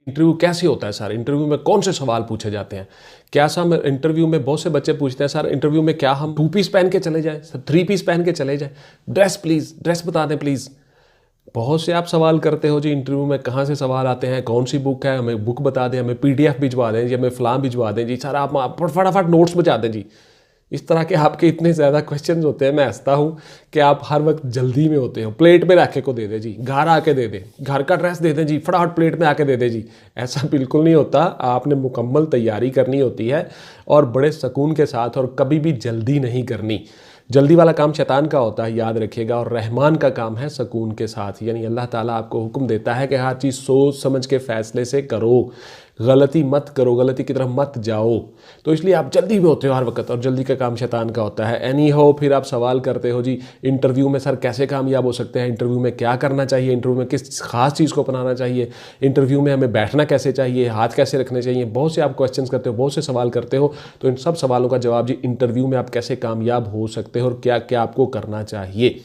Interview कैसे होता है सर, इंटरव्यू में कौन से सवाल पूछे जाते हैं, क्या सर इंटरव्यू में बहुत से बच्चे पूछते हैं सर इंटरव्यू में क्या हम 2 पीस पहन के चले जाएं सर, 3 पीस पहन के चले जाएं, ड्रेस प्लीज़, ड्रेस बता दें प्लीज़। बहुत से आप सवाल करते हो जी इंटरव्यू में, कहाँ से सवाल आते हैं, कौन सी बुक है, हमें बुक बता दें, हमें पीडीएफ भिजवा दें जी, हमें फलां भिजवा दें जी सर, आप फटाफट नोट्स बचा दें जी। इस तरह के आपके इतने ज़्यादा क्वेश्चंस होते हैं, मैं हंसता हूँ कि आप हर वक्त जल्दी में होते हो। प्लेट में रखे को दे दे जी, घर आके दे दे, घर का ड्रेस दे दें जी, फटाफट प्लेट में आके दे दे जी। ऐसा बिल्कुल नहीं होता, आपने मुकम्मल तैयारी करनी होती है और बड़े सुकून के साथ, और कभी भी जल्दी नहीं करनी। जल्दी वाला काम शैतान का होता है, याद रखिएगा, और रहमान का काम है सुकून के साथ। यानी अल्लाह ताला आपको हुक्म देता है कि हर चीज़ सोच समझ के फ़ैसले से करो, गलती मत करो, गलती की तरफ मत जाओ। तो इसलिए आप जल्दी में होते हो हर वक्त, और जल्दी का काम शैतान का होता है। एनी हो, फिर आप सवाल करते हो जी इंटरव्यू में सर कैसे कामयाब हो सकते हैं, इंटरव्यू में क्या करना चाहिए, इंटरव्यू में किस खास चीज़ को अपनाना चाहिए, इंटरव्यू में हमें बैठना कैसे चाहिए, हाथ कैसे रखने चाहिए। बहुत से आप क्वेश्चन करते हो, बहुत से सवाल करते हो। तो इन सब सवालों का जवाब जी इंटरव्यू में आप कैसे कामयाब हो सकते हो और क्या क्या आपको करना चाहिए।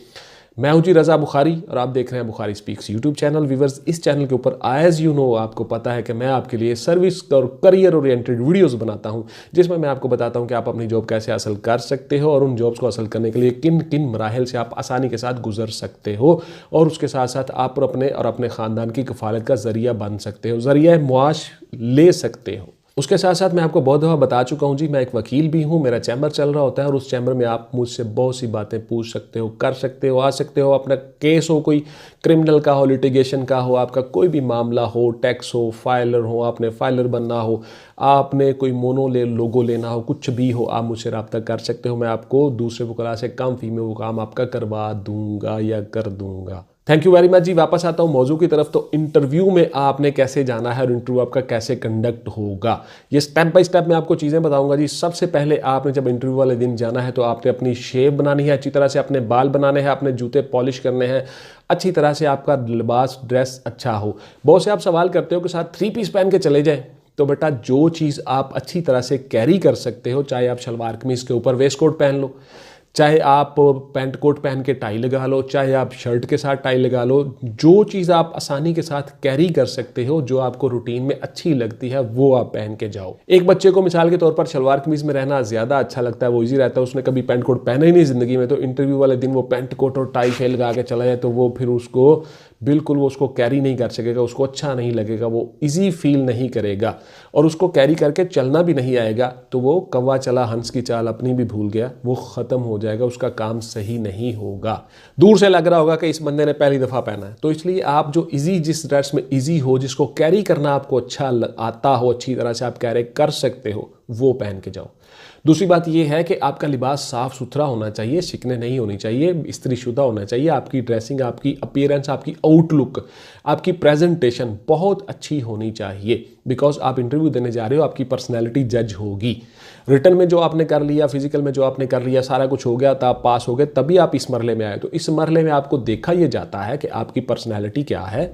मैं हूं जी रज़ा बुखारी और आप देख रहे हैं Bukhari speaks YouTube channel. Viewers, इस चैनल के ऊपर एज यू नो आपको पता है कि मैं आपके लिए सर्विस और करियर ओरिएंटेड वीडियोस बनाता हूं, जिसमें मैं आपको बताता हूं कि आप अपनी जॉब कैसे हासिल कर सकते हो और उन जॉब्स को हासिल करने के लिए किन किन मराहिल से आप आसानी के साथ गुजर सकते हो, और उसके साथ साथ आप अपने ख़ानदान की कफालत का ज़रिया बन सकते हो, ज़रिया मुआश ले सकते हो। उसके साथ साथ मैं आपको बहुत दफ़ा बता चुका हूँ जी, मैं एक वकील भी हूँ, मेरा चैम्बर चल रहा होता है, और उस चैम्बर में आप मुझसे बहुत सी बातें पूछ सकते हो, कर सकते हो, आ सकते हो। अपना केस हो, कोई क्रिमिनल का हो, लिटिगेशन का हो, आपका कोई भी मामला हो, टैक्स हो, फाइलर हो, आपने फाइलर बनना हो, आपने कोई लोगो लेना हो, कुछ भी हो, आप मुझसे रब्ता कर सकते हो। मैं आपको दूसरे वकला से कम फी में वो काम आपका करवा दूंगा या कर दूंगा। थैंक यू वेरी मच जी। वापस आता हूँ मौजू की तरफ। तो इंटरव्यू में आपने कैसे जाना है और इंटरव्यू आपका कैसे कंडक्ट होगा, ये स्टेप बाय स्टेप मैं आपको चीज़ें बताऊंगा जी। सबसे पहले आपने जब इंटरव्यू वाले दिन जाना है तो आपने अपनी शेप बनानी है अच्छी तरह से, अपने बाल बनाने हैं, अपने जूते पॉलिश करने हैं, अच्छी तरह से आपका लिबास ड्रेस अच्छा हो। बहुत से आप सवाल करते हो कि साथ 3 पीस पहन के चले जाए, तो बेटा जो चीज़ आप अच्छी तरह से कैरी कर सकते हो, चाहे आप शलवार कमीज़ के ऊपर वेस्ट कोट पहन लो, चाहे आप पैंट कोट पहन के टाई लगा लो, चाहे आप शर्ट के साथ टाई लगा लो, जो चीज़ आप आसानी के साथ कैरी कर सकते हो, जो आपको रूटीन में अच्छी लगती है, वो आप पहन के जाओ। एक बच्चे को मिसाल के तौर पर शलवार कमीज़ में रहना ज़्यादा अच्छा लगता है, वो इजी रहता है, उसने कभी पैंट कोट पहना ही नहीं ज़िंदगी में, तो इंटरव्यू वाले दिन वो पैंट कोट और टाई शे लगा के चला जाए तो वो फिर उसको बिल्कुल वो उसको कैरी नहीं कर सकेगा, उसको अच्छा नहीं लगेगा, वो इजी फील नहीं करेगा, और उसको कैरी करके चलना भी नहीं आएगा। तो वो कौवा चला हंस की चाल अपनी भी भूल गया, वो ख़त्म हो जाएगा, उसका काम सही नहीं होगा। दूर से लग रहा होगा कि इस बंदे ने पहली दफ़ा पहना है। तो इसलिए आप जो इजी, जिस ड्रेस में इजी हो, जिसको कैरी करना आपको अच्छा आता हो, अच्छी तरह से आप कैरी कर सकते हो, वो पहन के जाओ। दूसरी बात यह है कि आपका लिबास साफ़ सुथरा होना चाहिए, शिकने नहीं होनी चाहिए, इस्त्रीशुदा होना चाहिए। आपकी ड्रेसिंग, आपकी अपीयरेंस, आपकी आउटलुक, आपकी प्रेजेंटेशन बहुत अच्छी होनी चाहिए, बिकॉज आप इंटरव्यू देने जा रहे हो, आपकी पर्सनैलिटी जज होगी। रिटन में जो आपने कर लिया, फिजिकल में जो आपने कर लिया, सारा कुछ हो गया, तो आप पास हो गए, तभी आप इस मरले में आए। तो इस मरले में आपको देखा यह जाता है कि आपकी पर्सनैलिटी क्या है,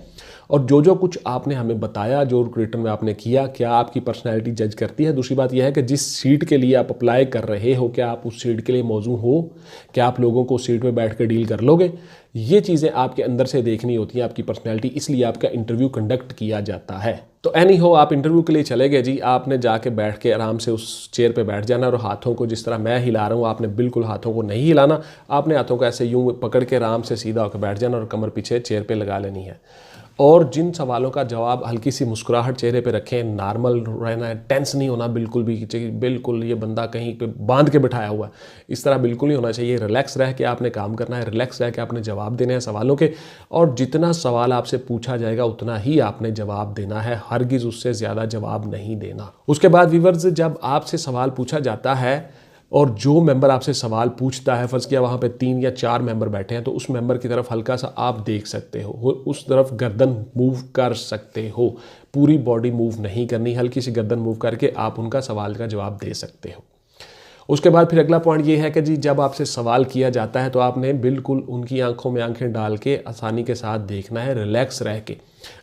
और जो जो कुछ आपने हमें बताया, जो रिटन में आपने किया, क्या आपकी पर्सनैलिटी जज करती है। दूसरी बात यह है कि जिस सीट के लिए आप अप्लाई कर रहे हो, क्या आप उस सीट के लिए मौजू हो, क्या आप लोगों को सीट में बैठ कर डील कर लोगे। ये चीज़ें आपके अंदर से देखनी होती हैं, आपकी पर्सनैलिटी, इसलिए आपका इंटरव्यू कंडक्ट किया जाता है। तो एनी हो, आप इंटरव्यू के लिए चले गए जी, आपने जाके बैठ के आराम से उस चेयर पे बैठ जाना, और हाथों को जिस तरह मैं हिला रहा हूँ, आपने बिल्कुल हाथों को नहीं हिलाना, आपने हाथों को ऐसे यूं पकड़ के आराम से सीधा होकर बैठ जाना और कमर पीछे चेयर पे लगा लेनी है। और जिन सवालों का जवाब हल्की सी मुस्कुराहट चेहरे पे रखें, नॉर्मल रहना है, टेंस नहीं होना बिल्कुल भी, बिल्कुल ये बंदा कहीं पे बांध के बिठाया हुआ है, इस तरह बिल्कुल नहीं होना चाहिए। रिलैक्स रह के आपने काम करना है, रिलैक्स रह के आपने जवाब देने हैं सवालों के, और जितना सवाल आपसे पूछा जाएगा उतना ही आपने जवाब देना है, हरगिज़ उससे ज़्यादा जवाब नहीं देना। उसके बाद व्यूअर्स, जब आपसे सवाल पूछा जाता है और जो मेंबर आपसे सवाल पूछता है, फ़र्ज़ किया वहाँ पे 3 या 4 मेंबर बैठे हैं, तो उस मेंबर की तरफ हल्का सा आप देख सकते हो, उस तरफ गर्दन मूव कर सकते हो, पूरी बॉडी मूव नहीं करनी, हल्की सी गर्दन मूव करके आप उनका सवाल का जवाब दे सकते हो। उसके बाद फिर अगला पॉइंट ये है कि जी जब आपसे सवाल किया जाता है तो आपने बिल्कुल उनकी आंखों में आंखें डाल के आसानी के साथ देखना है, रिलैक्स रह के।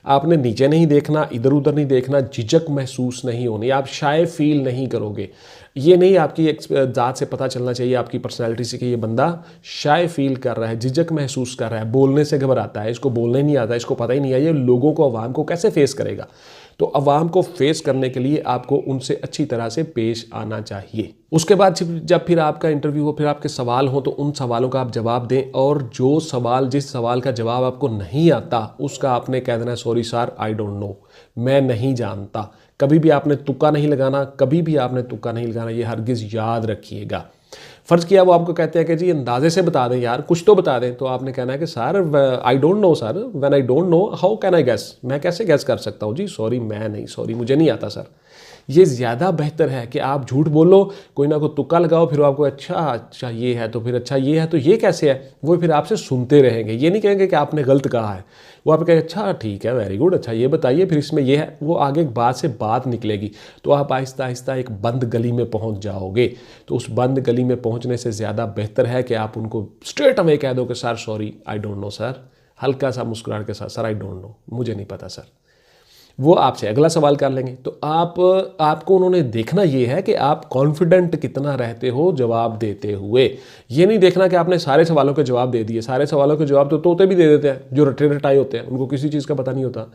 आपने नीचे नहीं देखना, इधर उधर नहीं देखना, झिझक महसूस नहीं होनी, आप शाय फील नहीं करोगे। ये नहीं आपकी एक ज़ात से पता चलना चाहिए, आपकी पर्सनैलिटी से, कि ये बंदा शाय फील कर रहा है, झिझक महसूस कर रहा है, बोलने से घबराता है, इसको बोलने नहीं आता, इसको पता ही नहीं है ये लोगों को, आवाम को कैसे फेस करेगा। तो अवाम को फेस करने के लिए आपको उनसे अच्छी तरह से पेश आना चाहिए। उसके बाद जब फिर आपका इंटरव्यू हो, फिर आपके सवाल हो, तो उन सवालों का आप जवाब दें, और जिस सवाल का जवाब आपको नहीं आता उसका आपने कह देना sorry sir I don't know, मैं नहीं जानता। कभी भी आपने तुक्का नहीं लगाना, कभी भी आपने तुक्का नहीं लगाना, ये हरगिज़ याद रखिएगा। फ़र्ज़ किया वो आपको कहते हैं कि जी अंदाजे से बता दें यार, कुछ तो बता दें, तो आपने कहना है कि sir I don't know sir, when I don't know how can I gas, मैं कैसे गैस कर सकता हूँ जी, सॉरी मैं नहीं, सॉरी मुझे नहीं आता सर। ये ज़्यादा बेहतर है कि आप झूठ बोलो, कोई ना कोई तुक्का लगाओ, फिर आपको अच्छा ये है तो फिर अच्छा ये है तो ये कैसे है, वो फिर आपसे सुनते रहेंगे। ये नहीं कहेंगे कि आपने गलत कहा है, वो आप कहेंगे अच्छा ठीक है वेरी गुड, अच्छा ये बताइए फिर इसमें ये है, वो आगे एक बात से बात निकलेगी, तो आप आहिस्ता आहिस्ता एक बंद गली में पहुंच जाओगे। तो उस बंद गली में पहुंचने से ज़्यादा बेहतर है कि आप उनको स्ट्रेट अवे कह दो कि sir sorry I don't know sir, हल्का सा मुस्कुराहट के साथ, सर आई डोंट नो, मुझे नहीं पता सर। वो आपसे अगला सवाल कर लेंगे। तो आपको उन्होंने देखना ये है कि आप कॉन्फिडेंट कितना रहते हो जवाब देते हुए। ये नहीं देखना कि आपने सारे सवालों के जवाब दे दिए। सारे सवालों के जवाब तो तोते भी दे देते हैं जो रटे रटाए होते हैं, उनको किसी चीज़ का पता नहीं होता।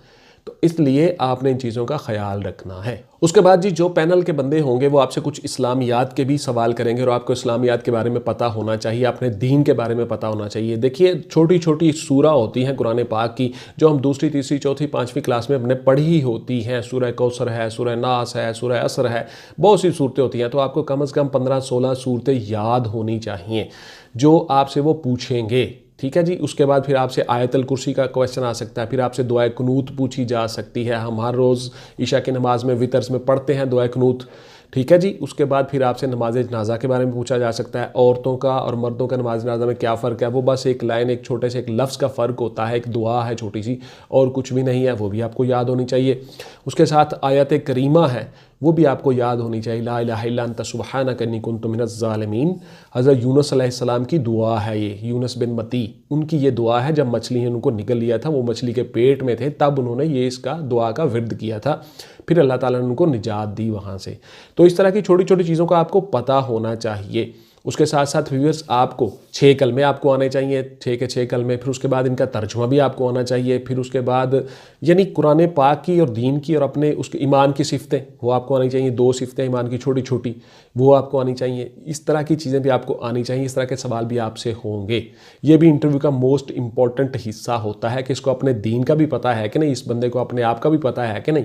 तो इसलिए आपने इन चीज़ों का ख्याल रखना है। उसके बाद जी जो पैनल के बंदे होंगे वो आपसे कुछ इस्लामियात के भी सवाल करेंगे, और आपको इस्लामियात के बारे में पता होना चाहिए, अपने दीन के बारे में पता होना चाहिए। देखिए छोटी छोटी सूरा होती हैं कुरान पाक की, जो हम दूसरी तीसरी चौथी पाँचवीं क्लास में अपने पढ़ी ही होती हैं। सूरह कौसर है, सूरह नास है, सूरह असर है, बहुत सी सूरतें होती हैं। तो आपको कम से कम 15-16 सूरतें याद होनी चाहिए जो आपसे वो पूछेंगे, ठीक है जी। उसके बाद फिर आपसे आयतल कुर्सी का क्वेश्चन आ सकता है, फिर आपसे दुआए कुनूत पूछी जा सकती है। हम हर रोज़ ईशा की नमाज में वितर्स में पढ़ते हैं दुआए कुनूत, ठीक है जी। उसके बाद फिर आपसे नमाज जनाजा के बारे में पूछा जा सकता है, औरतों का और मर्दों का नमाज जनाजा में क्या फ़र्क है। वो बस एक लाइन, एक छोटे से एक लफ्ज़ का फ़र्क होता है, एक दुआ है छोटी सी, और कुछ भी नहीं है, वो भी आपको याद होनी चाहिए। उसके साथ आयत करीमा है, वो भी आपको याद होनी चाहिए, ला इलाहा इल्ला अंता सुब्हानक इन्नी कुन्तु मिनज़ ज़ालिमीन। हज़रत यूनुस अलैहिस्सलाम की दुआ है ये, यूनुस बिन मती, उनकी ये दुआ है। जब मछली ने उनको निगल लिया था, वो मछली के पेट में थे, तब उन्होंने ये इसका दुआ का विर्द किया था, फिर अल्लाह ताला ने उनको निजात दी वहाँ से। तो इस तरह की छोटी छोटी चीज़ों का आपको पता होना चाहिए। उसके साथ साथ व्यूअर्स आपको 6 कलमे आपको आने चाहिए, 6 के 6 कलमे, फिर उसके बाद इनका तर्जुमा भी आपको आना चाहिए। फिर उसके बाद यानी कुरान पाक की और दीन की और अपने उसके ईमान की सिफ़तें वो आपको आनी चाहिए, 2 सिफ़तें ईमान की छोटी छोटी वो आपको आनी चाहिए। इस तरह की चीज़ें भी आपको आनी चाहिए, इस तरह के सवाल भी आपसे होंगे। ये भी इंटरव्यू का मोस्ट इंपॉर्टेंट हिस्सा होता है कि इसको अपने दीन का भी पता है कि नहीं, इस बंदे को अपने आप का भी पता है कि नहीं।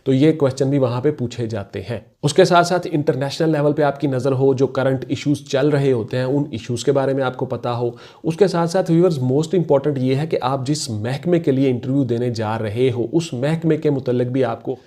तो ये क्वेश्चन भी वहाँ पे पूछे जाते हैं। उसके साथ साथ इंटरनेशनल लेवल पे आपकी नज़र हो, जो करंट इश्यूज़ चल रहे होते हैं उन इश्यूज़ के बारे में आपको पता हो। उसके साथ साथ व्यूअर्स मोस्ट इंपॉर्टेंट ये है कि आप जिस महकमे के लिए इंटरव्यू देने जा रहे हो उस महकमे के मुतल्लिक भी आपको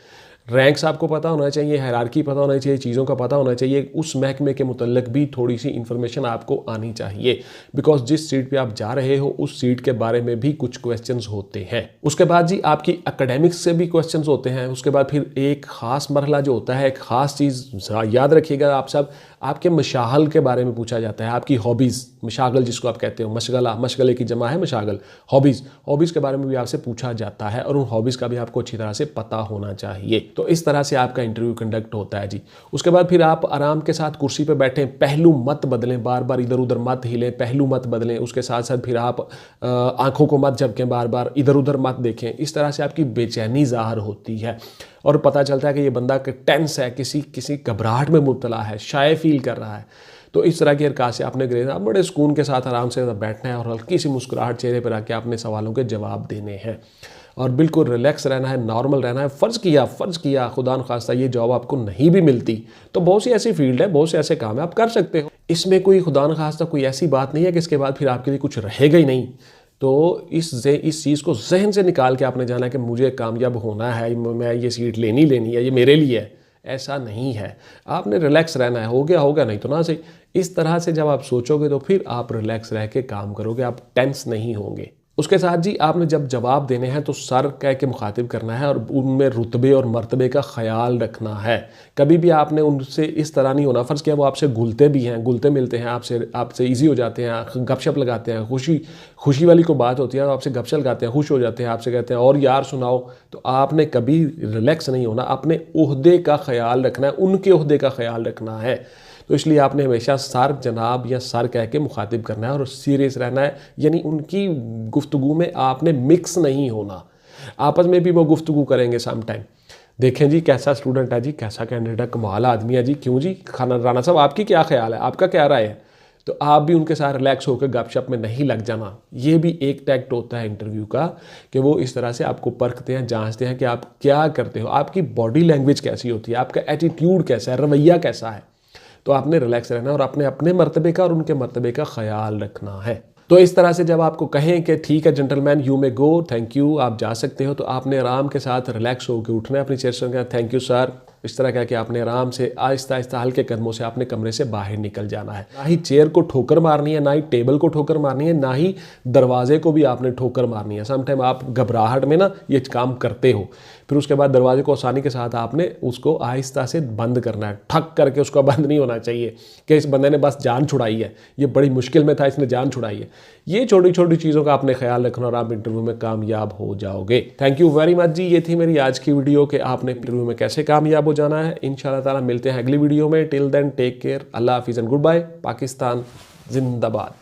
रैंक्स आपको पता होना चाहिए, हायरार्की पता होना चाहिए, चीज़ों का पता होना चाहिए। उस महकमे के मुतल्लिक भी थोड़ी सी इन्फॉर्मेशन आपको आनी चाहिए, बिकॉज जिस सीट पे आप जा रहे हो उस सीट के बारे में भी कुछ क्वेश्चंस होते हैं। उसके बाद जी आपकी एकेडमिक्स से भी क्वेश्चंस होते हैं। उसके बाद फिर एक ख़ास मरहला जो होता है, एक ख़ास चीज़ याद रखिएगा आप सब, आपके मशागल के बारे में पूछा जाता है, आपकी हॉबीज़, मशागल जिसको आप कहते हो, मशगला, मशगले की जमा है मशागल, हॉबीज़ के बारे में भी आपसे पूछा जाता है, और उन हॉबीज़ का भी आपको अच्छी तरह से पता होना चाहिए। तो इस तरह से आपका इंटरव्यू कंडक्ट होता है जी। उसके बाद फिर आप आराम के साथ कुर्सी पे बैठें, पहलू मत बदलें, बार बार इधर उधर मत हिलें, पहलू मत बदलें। उसके साथ साथ फिर आप आंखों को मत झपकें, बार बार इधर उधर मत देखें। इस तरह से आपकी बेचैनी ज़ाहिर होती है और पता चलता है कि ये बंदा टेंस है, किसी घबराहट में मुब्तला है, शाय फील कर रहा है। तो इस तरह की हरकत से आपने ग्रेज आप बड़े सुकून के साथ आराम से बैठना है और हल्की सी मुस्कुराहट चेहरे पर आके अपने सवालों के जवाब देने हैं और बिल्कुल रिलैक्स रहना है, नॉर्मल रहना है। फ़र्ज़ किया खुदा न खास्ता ये जॉब आपको नहीं भी मिलती तो बहुत सी ऐसी फील्ड है, बहुत से ऐसे काम है आप कर सकते हो। इसमें कोई खुदा न खास्ता कोई ऐसी बात नहीं है कि इसके बाद फिर आपके लिए कुछ रहेगा ही नहीं। तो इस चीज़ को जहन से निकाल के आपने जाना कि मुझे कामयाब होना है, मैं ये सीट लेनी है, ये मेरे लिए है। ऐसा नहीं है, आपने रिलैक्स रहना है। हो गया नहीं तो ना सही। इस तरह से जब आप सोचोगे तो फिर आप रिलैक्स रह के काम करोगे, आप टेंस नहीं होंगे। उसके साथ जी आपने जब जवाब देने हैं तो सर कह के मुखातिब करना है और उनमें रुतबे और मर्तबे का ख्याल रखना है। कभी भी आपने उनसे इस तरह नहीं होना। फ़र्ज़ किया वो आपसे घुलते भी हैं, घुलते मिलते हैं, आपसे ईजी हो जाते हैं, गपशप लगाते हैं, खुशी वाली को बात होती है, तो आपसे गपशप लगाते हैं, खुश हो जाते हैं, आपसे कहते हैं और यार सुनाओ। तो आपने कभी रिलैक्स नहीं होना, अपने ओहदे का ख्याल रखना है, उनके ओहदे का ख्याल रखना है। तो इसलिए आपने हमेशा सर जनाब या सर कह के मुखातिब करना है और सीरियस रहना है। यानी उनकी गुफ्तगू में आपने मिक्स नहीं होना। आपस में भी वो गुफ्तगू करेंगे सम टाइम, देखें जी कैसा स्टूडेंट है जी, कैसा कैंडिडेट है, कमाल आदमी है जी, क्यों जी खाना राणा साहब आपकी क्या ख्याल है, आपका क्या राय है। तो आप भी उनके साथ रिलैक्स होकर गपशप में नहीं लग जाना। ये भी एक टैक्ट होता है इंटरव्यू का कि वो इस तरह से आपको परखते हैं, जांचते हैं कि आप क्या करते हो, आपकी बॉडी लैंग्वेज कैसी होती है, आपका एटीट्यूड कैसा है, रवैया कैसा है। तो आपने रिलैक्स रहना और अपने अपने मर्तबे का और उनके मर्तबे का ख्याल रखना है। तो इस तरह से जब आपको कहें कि ठीक है gentleman you may go, thank you, आप जा सकते हो, तो आपने आराम के साथ रिलैक्स होकर उठना है अपनी चेयर से, थैंक यू सर, इस तरह कह के आपने आराम से आहिस्ता आहिस्ता हल्के कदमों से आपने कमरे से बाहर निकल जाना है। ना ही चेयर को ठोकर मारनी है, ना ही टेबल को ठोकर मारनी है, ना ही दरवाजे को भी आपने ठोकर मारनी है। समटाइम आप घबराहट में ना ये काम करते हो, फिर उसके बाद दरवाजे को आसानी के साथ आपने उसको आहिस्ता से बंद करना है, ठक करके उसका बंद नहीं होना चाहिए कि इस बंदे ने बस जान छुड़ाई है, ये बड़ी मुश्किल में था इसने जान छुड़ाई है। ये छोटी छोटी चीज़ों का आपने ख्याल रखना और आप इंटरव्यू में कामयाब हो जाओगे। थैंक यू वेरी मच जी, ये थी मेरी आज की वीडियो कि आपने इंटरव्यू में कैसे कामयाब हो जाना है। इंशाल्लाह ताला मिलते हैं अगली वीडियो में। टिल देन टेक केयर, अल्लाह हाफिज़ एंड गुड बाय। पाकिस्तान जिंदाबाद।